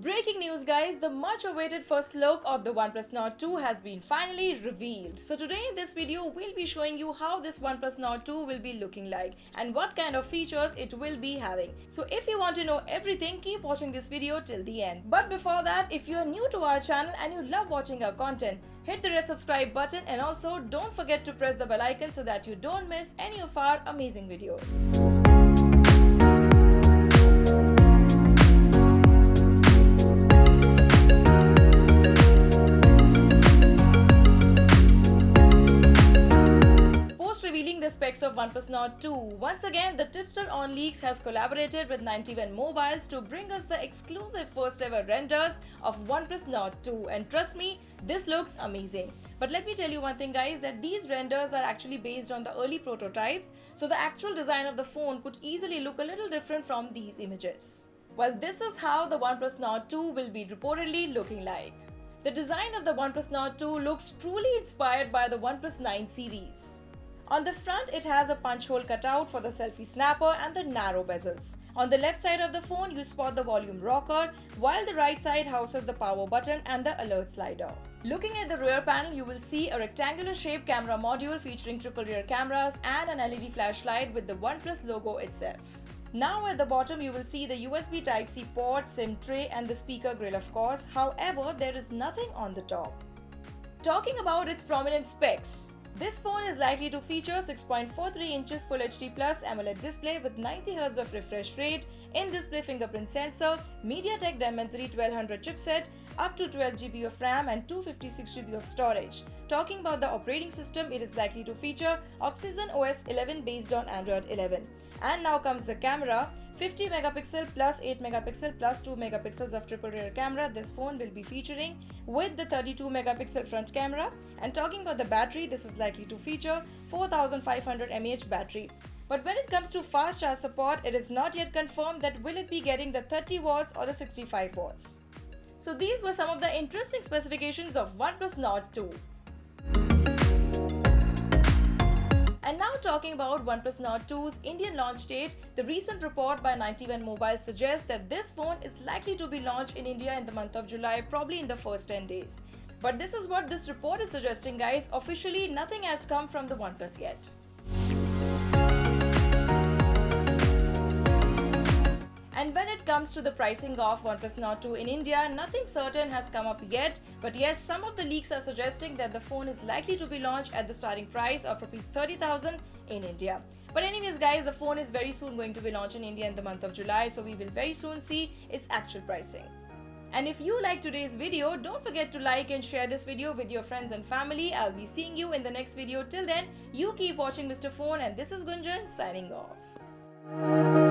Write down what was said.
Breaking news guys, the much awaited first look of the OnePlus Nord 2 has been finally revealed. So today in this video, we'll be showing you how this OnePlus Nord 2 will be looking like and what kind of features it will be having. So if you want to know everything, keep watching this video till the end. But before that, if you are new to our channel and you love watching our content, hit the red subscribe button and also don't forget to press the bell icon so that you don't miss any of our amazing videos. Revealing the specs of OnePlus Nord 2. Once again, the Tipster on Leaks has collaborated with 91 Mobiles to bring us the exclusive first ever renders of OnePlus Nord 2, and trust me, this looks amazing. But let me tell you one thing guys, that these renders are actually based on the early prototypes, so the actual design of the phone could easily look a little different from these images. Well, this is how the OnePlus Nord 2 will be reportedly looking like. The design of the OnePlus Nord 2 looks truly inspired by the OnePlus 9 series. On the front, it has a punch hole cutout for the selfie snapper and the narrow bezels. On the left side of the phone, you spot the volume rocker, while the right side houses the power button and the alert slider. Looking at the rear panel, you will see a rectangular shaped camera module featuring triple rear cameras and an LED flashlight with the OnePlus logo itself. Now at the bottom, you will see the USB Type-C port, SIM tray and the speaker grill of course. However, there is nothing on the top. Talking about its prominent specs. This phone is likely to feature 6.43 inches Full HD Plus AMOLED display with 90Hz of refresh rate, in-display fingerprint sensor, MediaTek Dimensity 1200 chipset, up to 12GB of RAM and 256GB of storage. Talking about the operating system, it is likely to feature Oxygen OS 11 based on Android 11. And now comes the camera. 50 megapixel plus 8 megapixel plus 2 megapixels of triple rear camera this phone will be featuring, with the 32 megapixel front camera. And talking about the battery, this is likely to feature 4500 mAh battery. But when it comes to fast charge support, it is not yet confirmed that will it be getting the 30 watts or the 65 watts. So these were some of the interesting specifications of OnePlus Nord 2. And now talking about OnePlus Nord 2's Indian launch date, the recent report by 91 Mobile suggests that this phone is likely to be launched in India in the month of July, probably in the first 10 days. But this is what this report is suggesting guys. Officially, nothing has come from the OnePlus yet. And when it comes to the pricing of OnePlus Nord 2 in India, nothing certain has come up yet. But yes, some of the leaks are suggesting that the phone is likely to be launched at the starting price of Rs 30,000 in India. But anyways guys, the phone is very soon going to be launched in India in the month of July, so we will very soon see its actual pricing. And if you like today's video, don't forget to like and share this video with your friends and family. I'll be seeing you in the next video. Till then, you keep watching Mr. Phone, and this is Gunjan signing off.